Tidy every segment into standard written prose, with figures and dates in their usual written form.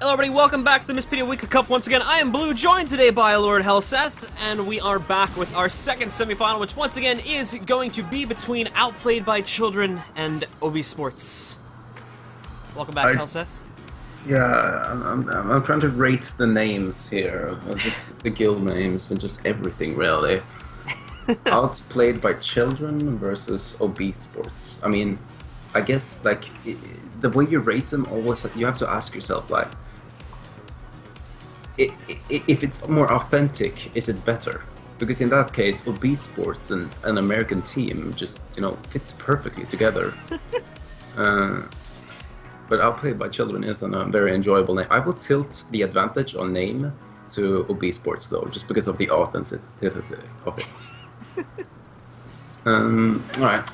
Hello everybody, welcome back to the Mistpedia Weekly Cup once again. I am Blue, joined today by Lord Helseth, and we are back with our second semifinal, which once again is going to be between Outplayed by Children and Obeesports. Welcome back, Helseth. Yeah, I'm trying to rate the names here, just the guild names and just everything really. Outplayed by Children versus Obeesports. I mean, I guess like the way you rate them, always you have to ask yourself like, if it's more authentic, is it better? Because in that case, Obeesports and an American team just, you know, fits perfectly together. But Outplayed by Children is a very enjoyable name. I will tilt the advantage on name to Obeesports though, just because of the authenticity of it. Alright,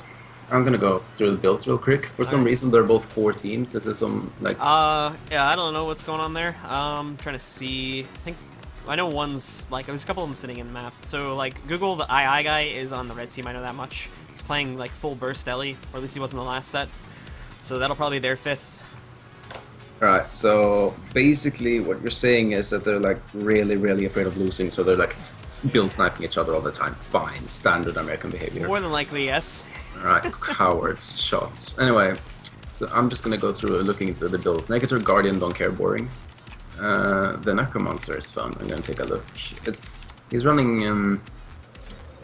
I'm gonna go through the builds real quick. For some reason, they're both 4 teams. This is some like. Yeah, I don't know what's going on there. Trying to see. I know one's like there's a couple of them sitting in the map. So like Google, the II guy is on the red team. I know that much. He's playing like full burst Ellie, or at least he was in the last set. So that'll probably be their 5th. Alright, so basically what you're saying is that they're like really afraid of losing, so they're like build sniping each other all the time. Fine, standard American behavior. More than likely, yes. Alright, cowards, shots. Anyway, so I'm just gonna go through looking through the builds. Negator, Guardian, don't care, boring. The Necromancer is fun, I'm gonna take a look. He's running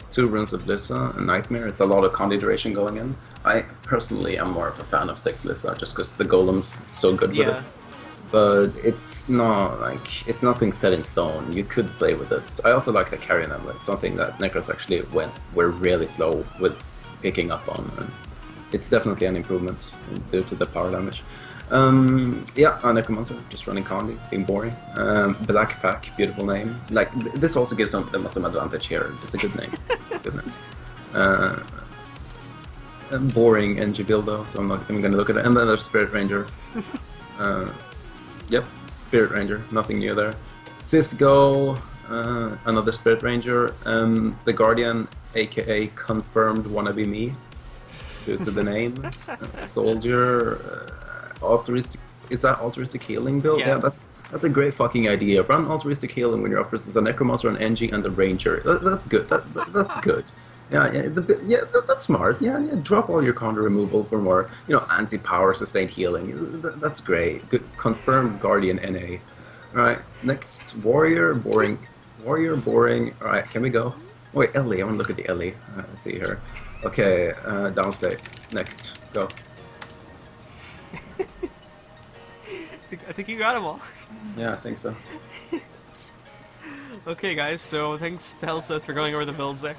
2 runes of Lissa and Nightmare. It's a lot of Condi duration going in. I personally am more of a fan of 6 Lissa just because the Golem's so good with it. But it's not like, it's nothing set in stone. You could play with this. I also like the Carrion Emblem. It's something that Necros actually were really slow with picking up on. And it's definitely an improvement due to the power damage. Yeah, Necromancer, just running Condi, being boring. Black Pack, beautiful name. Like, this also gives them some advantage here. It's a good name. It's a good name. Boring NG build though, so I'm not even gonna look at it. And then there's Spirit Ranger. Yep, Spirit Ranger, nothing new there. Cisco, another Spirit Ranger. The Guardian, aka confirmed wannabe me, due to the name. Soldier, altruistic. Is that altruistic healing build? Yeah, that's a great fucking idea. Run altruistic healing when you're up versus a Necromancer, an NG, and a Ranger. That's good. That's good. Yeah, that's smart. Yeah, drop all your counter removal for more, you know, anti-power sustained healing. That's great. Good, confirmed Guardian NA. All right, next Warrior, boring. Warrior, boring. All right, can we go? Oh, wait, Ellie. I want to look at the Ellie. Let's see here. Okay, downstate. Next, go. I think you got them all. Yeah, I think so. Okay, guys. So thanks to Helseth for going over the builds there.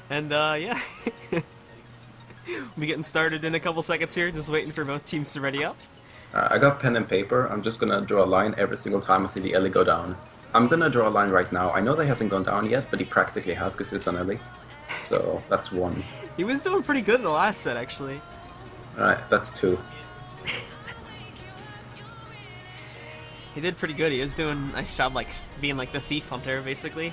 And, yeah, we'll be getting started in a couple seconds here, just waiting for both teams to ready up. I got pen and paper. I'm just gonna draw a line every single time I see the Ellie go down. I'm gonna draw a line right now. I know that he hasn't gone down yet, but he practically has because it's an Ellie. So, that's 1. He was doing pretty good in the last set, actually. Alright, that's 2. He did pretty good. He was doing a nice job, like, being like the thief hunter, basically.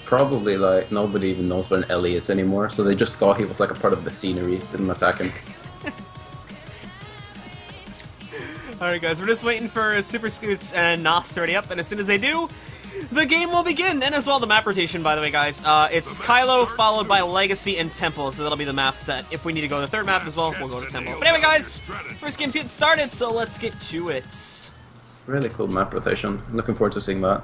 Probably like nobody even knows where an Ellie is anymore, so they just thought he was like a part of the scenery, didn't attack him. Alright guys, we're just waiting for Super Scoots and Nos to ready up, and as soon as they do, the game will begin! And as well the map rotation, by the way guys. It's Kylo followed by Legacy and Temple, so that'll be the map set. If we need to go to the 3rd map as well, we'll go to Temple. But anyway guys, first game's getting started, so let's get to it. Really cool map rotation. I'm looking forward to seeing that.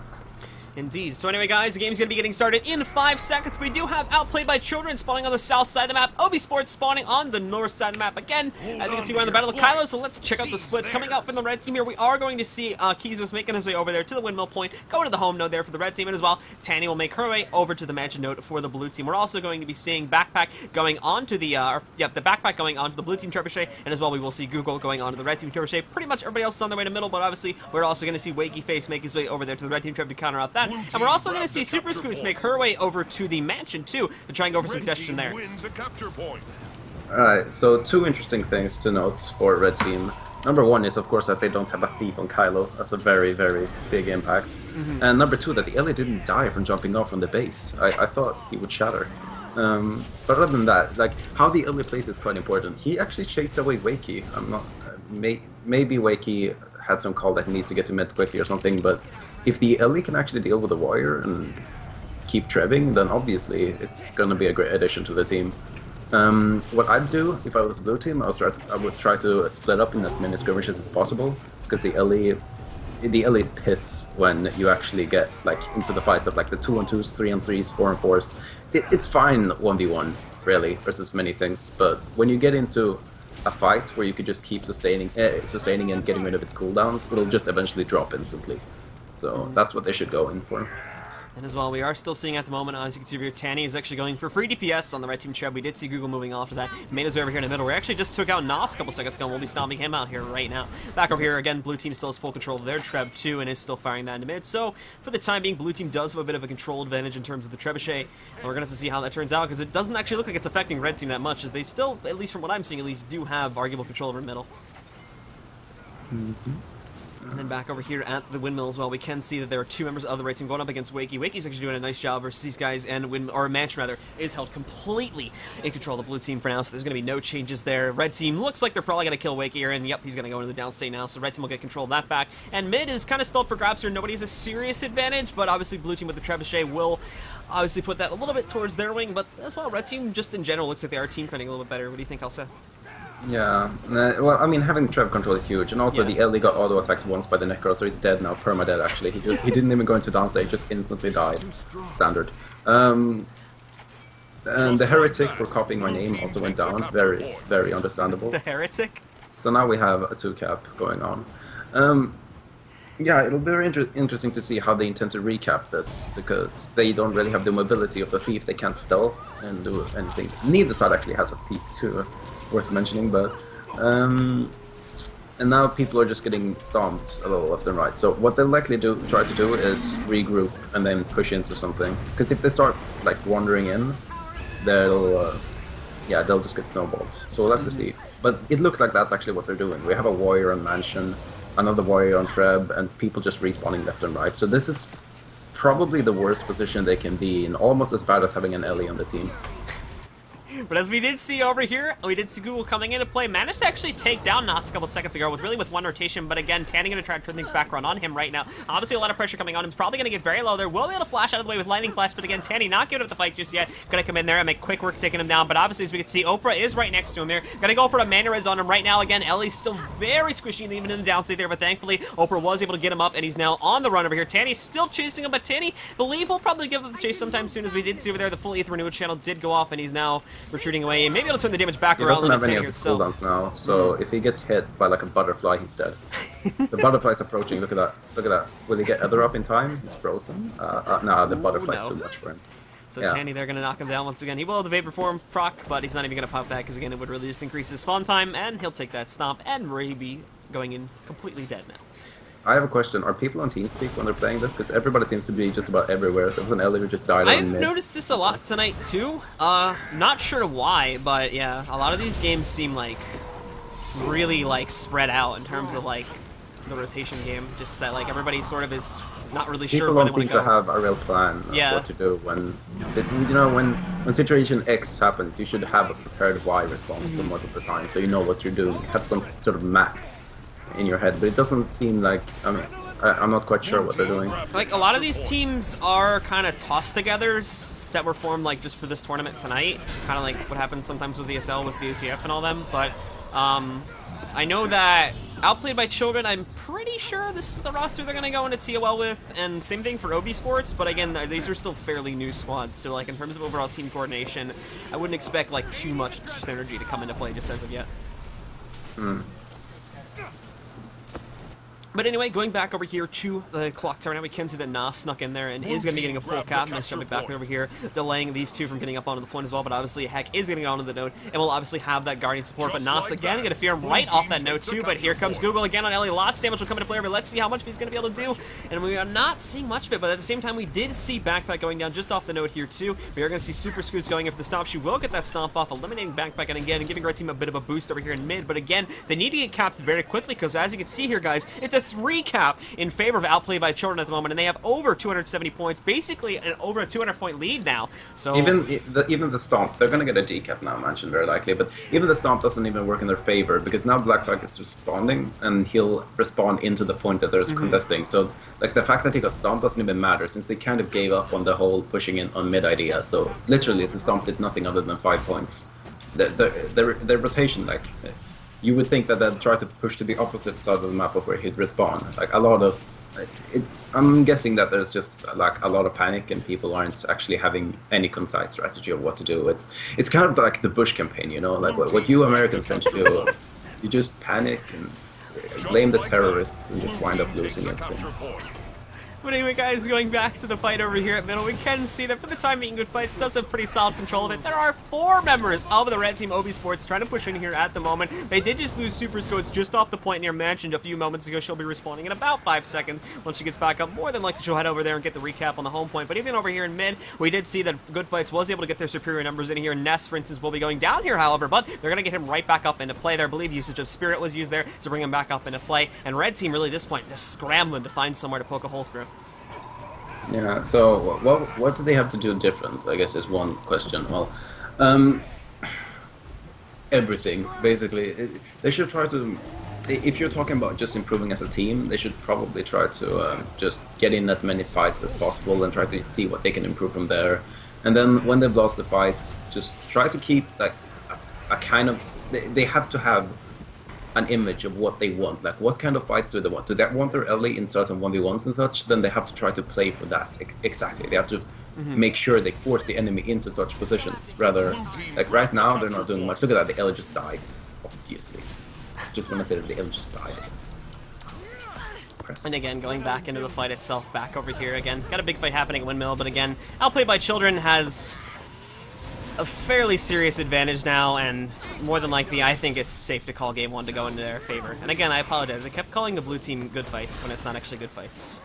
Indeed. So anyway, guys, the game's going to be getting started in 5 seconds. We do have Outplayed by Children spawning on the south side of the map. Obeesports spawning on the north side of the map again. As you can see, we're in the Battle of Kylo, so let's check out the splits. Coming out from the red team here, we are going to see Kizos making his way over there to the windmill point, going to the home node there for the red team, and as well, Tanny will make her way over to the mansion node for the blue team. We're also going to be seeing Backpack going on to the, the Backpack going on to the blue team trebuchet, and as well, we will see Google going on to the red team trebuchet. Pretty much everybody else is on their way to middle, but obviously, we're also going to see Wakey Face make his way over there to the red team trebuchet to counter out that, and we're also going to see Super Scoots make her way over to the mansion too to try and go for some congestion there. Alright, so 2 interesting things to note for red team. Number 1 is of course that they don't have a thief on Kylo. That's a very big impact. And number 2, that the Ellie didn't die from jumping off from the base. I thought he would shatter. But other than that, like how the Ellie plays is quite important. He actually chased away Wakey. I'm not. Maybe Wakey had some call that he needs to get to mid quickly or something. But if the Ellie can actually deal with the warrior and keep trebbing, then obviously it's gonna be a great addition to the team. What I'd do if I was blue team, I would try to split up in as many skirmishes as possible, because the Ellie's piss when you actually get like into the fights of like the 2-on-2s, 3-on-3s, 4-on-4s. It's fine 1v1 really versus many things, but when you get into a fight where you could just keep sustaining and getting rid of its cooldowns, it'll just eventually drop instantly. So that's what they should go in for. And as well, we are still seeing at the moment, as you can see over here, Tanny is actually going for free DPS on the red team Treb. We did see Google moving off of that. He's made his way over here in the middle. We actually just took out Nos a couple seconds ago, and we'll be stomping him out here right now. Back over here, again, blue team still has full control of their Treb too, and is still firing that into mid. So, for the time being, blue team does have a bit of a control advantage in terms of the Trebuchet, and we're going to have to see how that turns out, because it doesn't actually look like it's affecting red team that much, as they still, at least from what I'm seeing, at least do have arguable control over middle. And then back over here at the windmill as well, we can see that there are two members of the red team going up against Wakey. Wakey's actually doing a nice job versus these guys, and Mansion rather is held completely in control of the blue team for now, so there's going to be no changes there. Red team looks like they're probably going to kill Wakey here, and yep, he's going to go into the downstate now, so red team will get control of that back. And mid is kind of still up for grabs here. Nobody has a serious advantage, but obviously blue team with the Trebuchet will obviously put that a little bit towards their wing, but as well, red team just in general looks like they are team fighting a little bit better. What do you think, Elsa? Yeah, well, I mean, having Trev control is huge, and also the Ellie got auto-attacked once by the Necro, so he's dead now, perma-dead actually. He didn't even go into downstate, just instantly died. Standard. And the Heretic for copying my name also went down, very, very understandable. The Heretic? So now we have a 2-cap going on. Yeah, it'll be very interesting to see how they intend to recap this, because they don't really have the mobility of the Thief, they can't stealth and do anything. Neither side actually has a peek too. Worth mentioning, but and now people are just getting stomped a little left and right. So what they'll likely try to do is regroup and then push into something. Because if they start like wandering in, they'll just get snowballed. So we'll have to see. But it looks like that's actually what they're doing. We have a warrior on Mansion, another warrior on Treb, and people just respawning left and right. So this is probably the worst position they can be in, almost as bad as having an Ellie on the team. But as we did see over here, we did see Google coming into play, managed to actually take down Nas a couple seconds ago with one rotation, but again, Tanny going to try to turn things back around on him right now. Obviously, a lot of pressure coming on him. He's probably going to get very low there. Will be able to flash out of the way with Lightning Flash, but again, Tanny not giving up the fight just yet. Going to come in there and make quick work taking him down, but obviously, as we can see, Oprah is right next to him there. Going to go for a mana res on him right now. Again, Ellie's still very squishy, even in the downstate there, but thankfully, Oprah was able to get him up, and he's now on the run over here. Tanny's still chasing him, but Tanny, believe will probably give up the chase sometime soon, as we did see over there. The full Aether Renewal channel did go off, and he's now retreating away. Maybe it'll turn the damage back around. He doesn't have any of his cooldowns now, so if he gets hit by like a butterfly, he's dead. The butterfly's approaching, look at that, look at that. Will he get Ether up in time? He's frozen. No, the butterfly's too much for him. So Tanny, they're going to knock him down once again. He will have the Vapor Form proc, but he's not even going to pop that, because again, it would really just increase his spawn time, and he'll take that stomp, and Ray be going in completely dead now. I have a question. Are people on TeamSpeak when they're playing this? Because everybody seems to be just about everywhere. There was an Ellie who just died. I've noticed this a lot tonight too. Not sure why, but yeah, a lot of these games seem like really like spread out in terms of like the rotation game. Just that like everybody sort of is not really sure. People don't seem to have a real plan of what to do when, you know, when situation X happens. You should have a prepared Y response for most of the time, so you know what you're doing. Have some sort of map in your head, but it doesn't seem like, I mean, I'm not quite sure what they're doing. Like, a lot of these teams are kind of toss-togethers that were formed, like, just for this tournament tonight. Kind of like what happens sometimes with ESL, with VOTF and all them, but, I know that Outplayed by Children, I'm pretty sure this is the roster they're going to go into TOL with, and same thing for Obeesports, but again, these are still fairly new squads, so, like, in terms of overall team coordination, I wouldn't expect, like, too much synergy to come into play just as of yet. But anyway, going back over here to the clock tower now, we can see that Nas snuck in there and is going to be getting a full cap. Nice jumping back over here, delaying these two from getting up onto the point as well, but obviously Heck is getting onto the node, and will obviously have that Guardian support, but Nas again going to fear him right off that node too, but here comes Google again on Ellie. Lots of damage will come into play, but let's see how much he's going to be able to do, and we are not seeing much of it, but at the same time, we did see Backpack going down just off the node here too. We are going to see Super Scoots going in for the stomp. She will get that stomp off, eliminating Backpack, and again, giving Red Team a bit of a boost over here in mid, but again, they need to get caps very quickly, because as you can see here, guys, it's a fifth recap in favor of Outplayed by Children at the moment, and they have over 270 points, basically over a 200-point lead now. So even the stomp, they're gonna get a decap now, mentioned very likely, but even the stomp doesn't even work in their favor because now Black Flag is responding, and he'll respond into the point that there's contesting. So like the fact that he got stomped doesn't even matter since they kind of gave up on the whole pushing in on mid idea. So literally, the stomp did nothing other than 5 points. The rotation, like, you would think that they'd try to push to the opposite side of the map of where he'd respawn. Like, a lot of... I'm guessing that there's just, like, a lot of panic and people aren't actually having any concise strategy of what to do. It's kind of like the Bush campaign, you know? Like, what you Americans tend to do. You just panic and blame the terrorists and just wind up losing everything. But anyway, guys, going back to the fight over here at middle, we can see that for the time being, Good Fights does have pretty solid control of it. There are 4 members of the red team, Obeesports, trying to push in here at the moment. They did just lose Super Scoats just off the point near mentioned a few moments ago. She'll be respawning in about 5 seconds. Once she gets back up, more than likely she'll head over there and get the recap on the home point. But even over here in mid, we did see that Good Fights was able to get their superior numbers in here. Ness, for instance, will be going down here, however, but they're going to get him right back up into play there. I believe usage of Spirit was used there to bring him back up into play. And red team, really, at this point, just scrambling to find somewhere to poke a hole through. Yeah, so what do they have to do different, I guess, is one question. Well, everything, basically. They should try to, if you're talking about just improving as a team, they should probably try to just get in as many fights as possible and try to see what they can improve from there. And then when they've lost the fight, just try to keep like a kind of, they have to have an image of what they want. Like, what kind of fights do they want? Do they want their early in certain 1v1s and such? Then they have to try to play for that. Exactly. They have to make sure they force the enemy into such positions. Rather, like right now, they're not doing much. Look at that, the L just dies. Obviously. Just when I say that, the L just died. And again, going back into the fight itself, back over here again. Got a big fight happening at Windmill, but again, Outplayed by Children has a fairly serious advantage now, and more than likely, I think it's safe to call game 1 to go into their favor. And again, I apologize. I kept calling the blue team good fights when it's not actually good fights.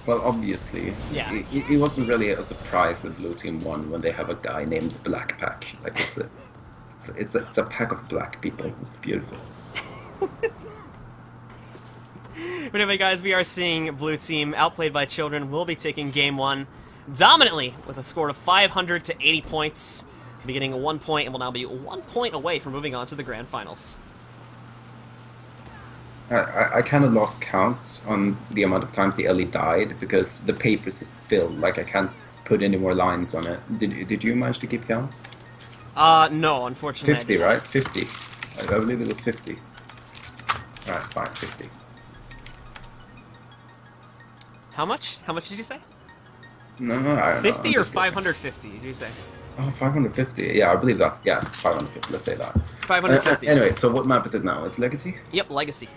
Well, obviously, yeah. It wasn't really a surprise that blue team won when they have a guy named Black Pack. Like, it's a pack of black people. It's beautiful. But anyway, guys, we are seeing blue team Outplayed by Children will be taking game 1 dominantly with a score of 500 to 80 points, beginning 1 point, and will now be 1 point away from moving on to the grand finals. I kind of lost count on the amount of times the Ellie died because the papers is filled. Like, I can't put any more lines on it. Did you manage to keep count? No, unfortunately. 50, right? 50. I believe it was 50. Alright, fine, 50. How much? How much did you say? No, I don't 50 know. or 550, did you say? Oh, 550. Yeah, I believe that's, yeah, 550. Let's say that. 550. Anyway, so what map is it now? It's Legacy? Yep, Legacy.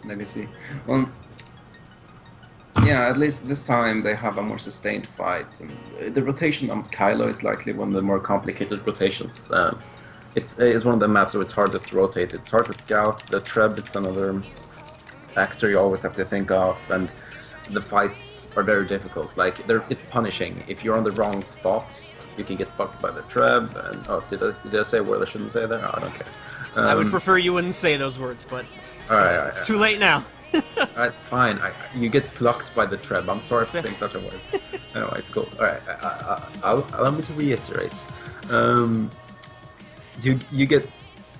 Legacy. Well, yeah, at least this time they have a more sustained fight. And the rotation of Kylo is likely one of the more complicated rotations. It's one of the maps where it's hardest to rotate. It's hard to scout. The Treb is another factor you always have to think of, and the fights are very difficult. Like, it's punishing. If you're on the wrong spot, you can get fucked by the Treb. And oh, did I say a word I shouldn't say there? No, I don't care. I would prefer you wouldn't say those words, but it's too late now. Alright, fine. You get plucked by the Treb. I'm sorry for saying such a word. Anyway, it's cool. Alright, allow me to reiterate. You get...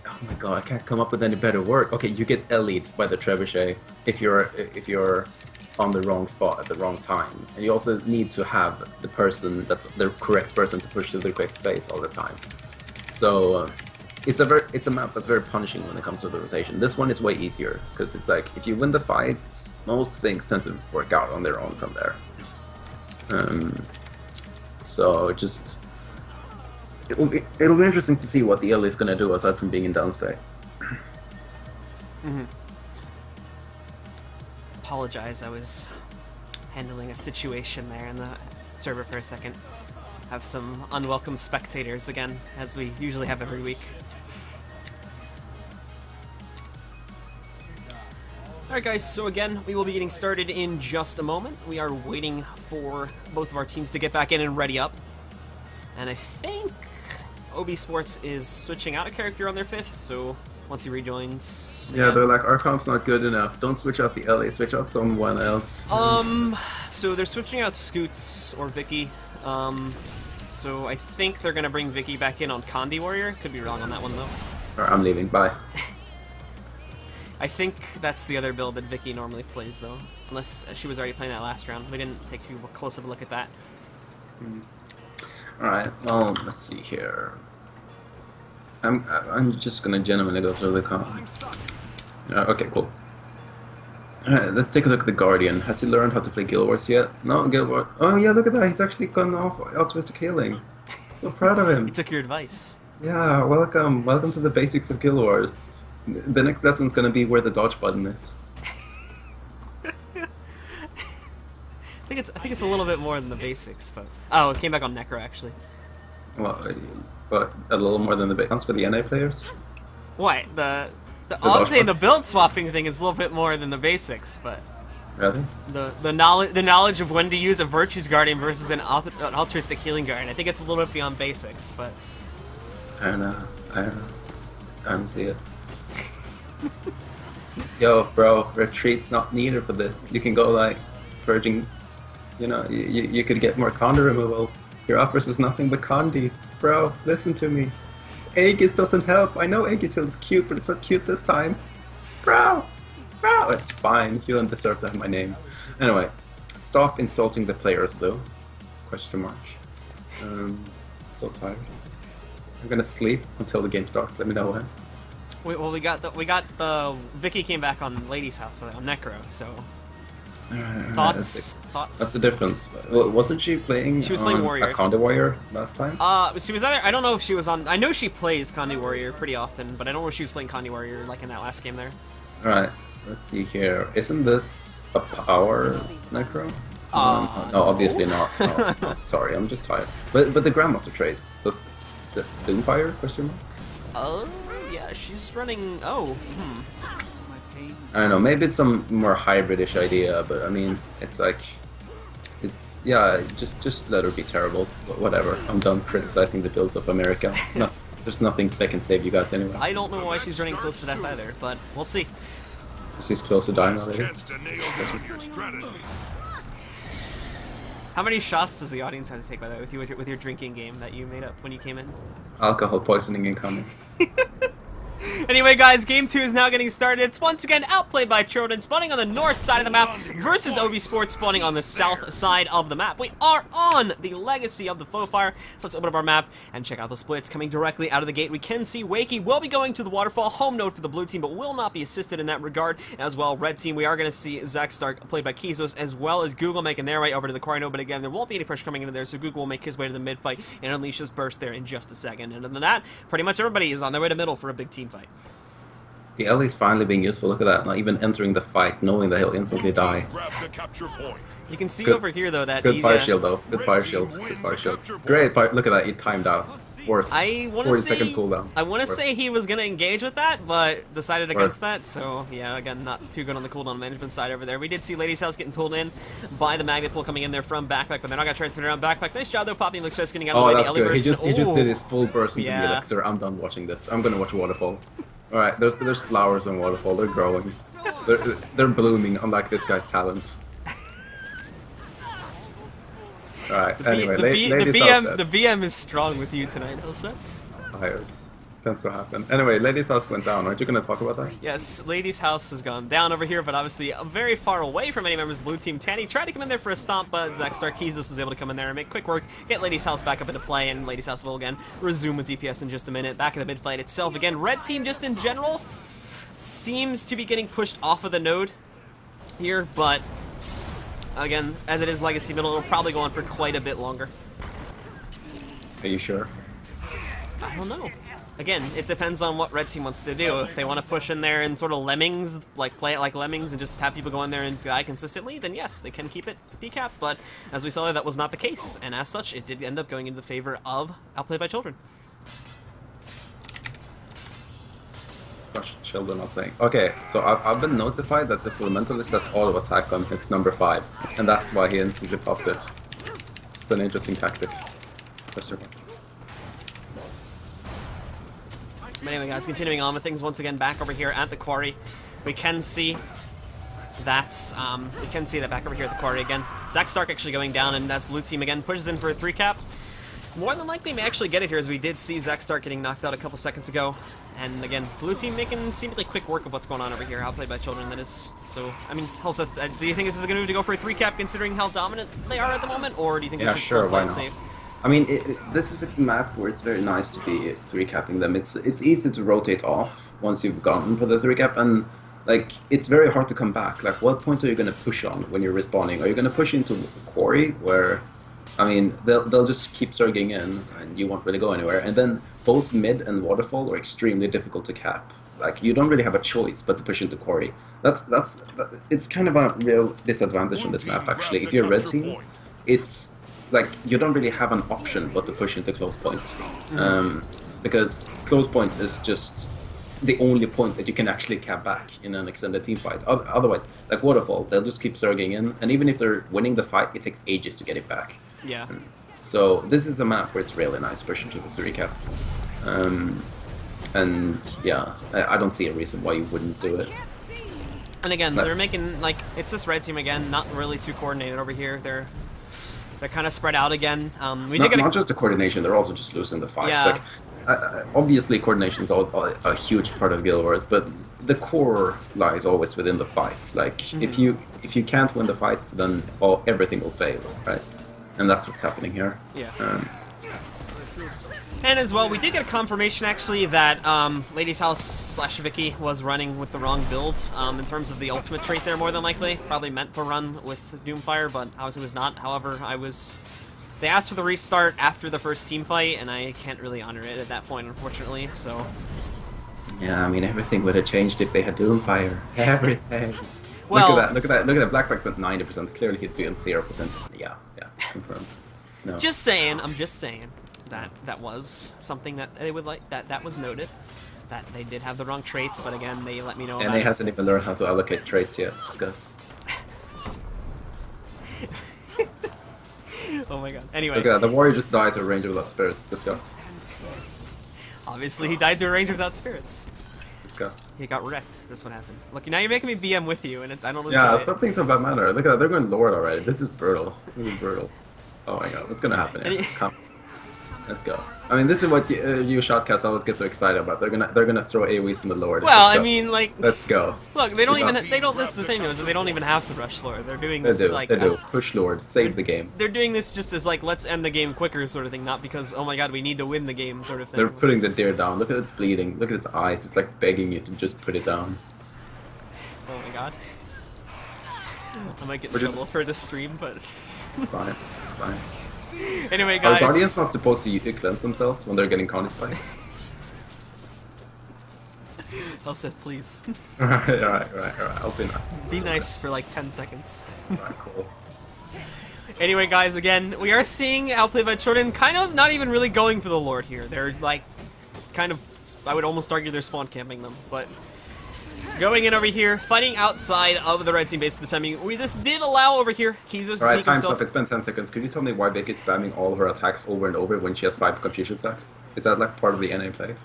Oh my god, I can't come up with any better word. Okay, you get Ellied by the trebuchet if you're on the wrong spot at the wrong time. And you also need to have the person that's the correct person to push to the correct space all the time. So it's a map that's very punishing when it comes to the rotation. This one is way easier because it's like if you win the fights, most things tend to work out on their own from there. So just it'll be interesting to see what the Ellie is gonna do aside from being in downstate. Apologize, I was handling a situation there in the server for a second. Have some unwelcome spectators again, as we usually have every week. Alright guys, so again, we will be getting started in just a moment. We are waiting for both of our teams to get back in and ready up. And I think Obeesports is switching out a character on their 5th, so once he rejoins. Yeah, they're like, our comp's not good enough. Don't switch out the LA, switch out someone else. So they're switching out Scoots or Vicky. So I think they're gonna bring Vicky back in on Condi Warrior. Could be wrong on that one though. Alright, I'm leaving. Bye. I think that's the other build that Vicky normally plays though, unless she was already playing that last round. We didn't take too close of a look at that. Alright, well, let's see here. I'm just gonna genuinely go through the comp. Okay, cool. Alright, let's take a look at the Guardian. Has he learned how to play Guild Wars yet? No, Guild Wars. Oh yeah, look at that. He's actually gone off altruistic healing. So proud of him. He took your advice. Yeah, welcome. Welcome to the basics of Guild Wars. The next lesson's gonna be where the dodge button is. I think it's a little bit more than the basics, but oh, it came back on Necro actually. Well, but a little more than the basics for the NA players. What I'm saying the build swapping thing is a little bit more than the basics, but Really? the knowledge of when to use a Virtue's Guardian versus an altruistic healing guardian. I think it's a little bit beyond basics, but I don't know. I don't see it. Yo, bro, retreat's not needed for this. You can go like purging. You know, you could get more Condi removal. Your offers is nothing but Condi. Bro, listen to me. Aegis doesn't help. I know Aegis is cute, but it's not cute this time. Bro! Bro! It's fine. You don't deserve to have my name. Anyway, stop insulting the players, Blue. Question mark. So tired. I'm gonna sleep until the game starts. Let me know when. well, we got the Vicky came back on Lady's House on Necro, so. Thoughts? That's the difference. Wasn't she playing? She was playing Warrior. A Condi Warrior last time. She was either. I don't know if she was on. I know she plays Condi Warrior pretty often, but I don't know if she was playing Condi Warrior like in that last game there. All right. Let's see here. Isn't this a power Necro? No, obviously not. No, sorry, I'm just tired. But the Grandmaster trait. Does the Doomfire? Question mark. Oh yeah, she's running. Oh. I don't know, maybe it's some more hybridish idea, but I mean, it's like, yeah, just let her be terrible, but whatever. I'm done criticizing the builds of America. No, there's nothing that can save you guys anyway. I don't know why she's running close to death either, but we'll see. She's close to dying already. How many shots does the audience have to take by that with your drinking game that you made up when you came in? Alcohol poisoning incoming. Anyway, guys, Game 2 is now getting started. It's once again Outplayed by Children, spawning on the north side of the map versus Obeesports, spawning on the south side of the map. We are on the Legacy of the Foe Fire. Let's open up our map and check out the splits coming directly out of the gate. We can see Wakey will be going to the waterfall, home node for the blue team, but will not be assisted in that regard as well. Red team, we are going to see Zach Stark, played by Kizos, as well as Google making their way over to the quarry node, but again, there won't be any pressure coming into there, so Google will make his way to the mid fight and unleash his burst there in just a second. And other than that, pretty much everybody is on their way to middle for a big team fight. The L is finally being useful. Look at that. Not even entering the fight, knowing that he'll instantly die. You can see over here though that good fire shield though. Good fire shield. Good fire shield. Great fire. Look at that. He timed out. I want to say 40-second cooldown. I want to say he was gonna engage with that, but decided against that. So yeah, again, not too good on the cooldown management side over there. We did see Lady's House getting pulled in by the magnet pull coming in there from backpack, but they're not gonna try and turn around backpack. Nice job though, Poppy looks just getting out of the way. That's good. He just did his full burst into the elixir. I'm done watching this. I'm gonna watch Waterfall. All right, there's flowers on Waterfall. They're growing. They're blooming, unlike this guy's talent. All right. Anyway, the BM is strong with you tonight, Elsa. Tired. Tends to happen. Anyway, Lady's House went down. Aren't you going to talk about that? Yes, Lady's House has gone down over here, but obviously very far away from any members of the blue team. Tanny tried to come in there for a stomp, but Zach Starkizos was able to come in there and make quick work, get Lady's House back up into play, and Lady's House will again resume with DPS in just a minute. Back in the mid fight itself again. Red team just in general seems to be getting pushed off of the node here, but again, as it is Legacy middle, it'll probably go on for quite a bit longer. Are you sure? I don't know. Again, it depends on what Red Team wants to do. If they want to push in there and sort of lemmings, like play it like lemmings and just have people go in there and die consistently, then yes, they can keep it decap. But as we saw, that was not the case, and as such, it did end up going into the favor of Outplayed by Children. Children are playing. Okay, so I've been notified that this Elementalist has auto attack on its number 5, and that's why he instantly popped it. It's an interesting tactic. But anyway, guys, continuing on with things once again back over here at the quarry. We can see that back over here at the quarry again. Zach Stark actually going down, and as blue team again pushes in for a 3-cap. More than likely may actually get it here, as we did see Zach Stark getting knocked out a couple seconds ago. And again, blue team making seemingly quick work of what's going on over here. Outplayed by children, that is. So, I mean, Helseth, do you think this is going to go for a 3-cap considering how dominant they are at the moment, or do you think they should still play it safe? I mean, this is a map where it's very nice to be 3-capping them. It's easy to rotate off once you've gone for the 3-cap, and like it's very hard to come back. Like, what point are you going to push on when you're respawning? Are you going to push into the quarry where, I mean, they'll just keep surging in, and you won't really go anywhere. And then both mid and waterfall are extremely difficult to cap. Like, you don't really have a choice but to push into quarry. It's kind of a real disadvantage on this map, actually. If you're a red team, it's like you don't really have an option but to push into close points, because close points is just the only point that you can actually cap back in an extended team fight. Otherwise, like waterfall, they'll just keep surging in, and even if they're winning the fight, it takes ages to get it back. Yeah. So this is a map where it's really nice pushing to the 3-cap. And yeah, I don't see a reason why you wouldn't do it. And again, they're making, like, it's this red team again, not really too coordinated over here. They're kind of spread out again. Not just the coordination, they're also just losing the fights. Yeah. Like, obviously coordination is a huge part of Guild Wars, but the core lies always within the fights. Like, if you can't win the fights, then everything will fail, right? And that's what's happening here. Yeah. And as well, we did get a confirmation actually that Lady's House / Vicky was running with the wrong build in terms of the ultimate trait there, more than likely. Probably meant to run with Doomfire, but obviously was not. However, they asked for the restart after the first team fight, and I can't really honor it at that point, unfortunately, so... Yeah, I mean, everything would have changed if they had Doomfire. Everything. Well, look at that. Blackback's at 90%. Clearly he'd be on 0%. Yeah, confirmed. No. I'm just saying that was something that they would like, that was noted. That they did have the wrong traits, but again, they let me know about it. And he hasn't even learned how to allocate traits yet. Discuss. Oh my god. Anyway. Look at that. The warrior just died to a ranger without spirits. Discuss. Obviously, he died to a ranger without spirits. Discuss. He got wrecked. That's what happened. Look, now you're making me BM with you, and I don't know. Yeah, stop being so bad manner. Look at that. They're going Lord already. This is brutal. This is brutal. Oh my god. What's gonna happen here? Come. Let's go. I mean, this is what you shotcasts always get so excited about. They're gonna throw AoEs in the Lord. Well, I mean, like, let's go. Look, they don't even. They don't. This is the thing, though, is that they don't even have to rush Lord. They're doing this like they do. Push Lord, save the game. They're doing this just as like, let's end the game quicker sort of thing, not because, oh my god, we need to win the game sort of thing. They're putting the deer down. Look at its bleeding. Look at its eyes. It's like begging you to just put it down. Oh my god. I might get in trouble for this stream, but it's fine. It's fine. Anyway, guys. Are Guardians not supposed to cleanse themselves when they're getting Connie spiked? Helseth, please. Alright. I'll be nice. Be nice for like 10 seconds. Alright, cool. Anyway, guys, again, we are seeing Outplayed by Jordan kind of not even really going for the Lord here. They're like, kind of, I would almost argue they're spawn camping them, but going in over here, fighting outside of the red team base at the timing. This did allow over here Kiza to sneak time's himself. up. It's been 10 seconds. Could you tell me why Vic is spamming all of her attacks over and over when she has 5 confusion stacks? Is that like part of the NA play?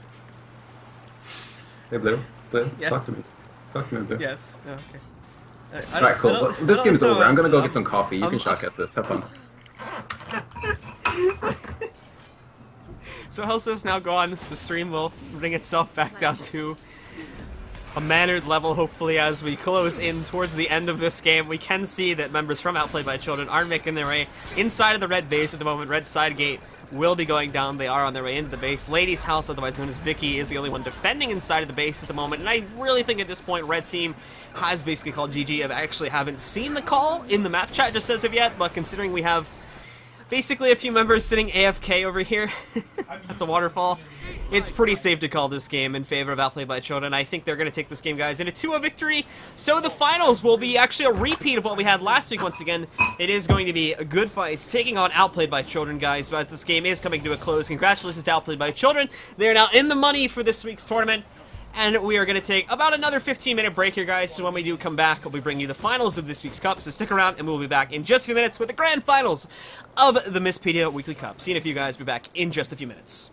Hey, Blue. Yes. Talk to me, Blue. Yes. Okay. Alright, cool. Well, this game is over. I'm gonna go get some coffee. You can shotcast this. Have fun. So Helseth's now gone. The stream will bring itself back down to a mannered level, hopefully, as we close in towards the end of this game. We can see that members from Outplayed by Children are making their way inside of the red base at the moment. Red side gate will be going down. They are on their way into the base. Lady's House, otherwise known as Vicky, is the only one defending inside of the base at the moment. And I really think at this point, Red Team has basically called GG. I actually haven't seen the call in the map chat just as of yet, but considering we have basically a few members sitting AFK over here at the waterfall, it's pretty safe to call this game in favor of Outplayed by Children. I think they're going to take this game, guys, into 2-0 victory. So the finals will be actually a repeat of what we had last week once again. It is going to be a good fight. It's taking on Outplayed by Children, guys. So as this game is coming to a close, congratulations to Outplayed by Children. They are now in the money for this week's tournament. And we are going to take about another 15-minute break here, guys. So when we do come back, we'll be bringing you the finals of this week's Cup. So stick around, and we'll be back in just a few minutes with the grand finals of the Mistpedia Weekly Cup. Seeing if you guys will be back in just a few minutes.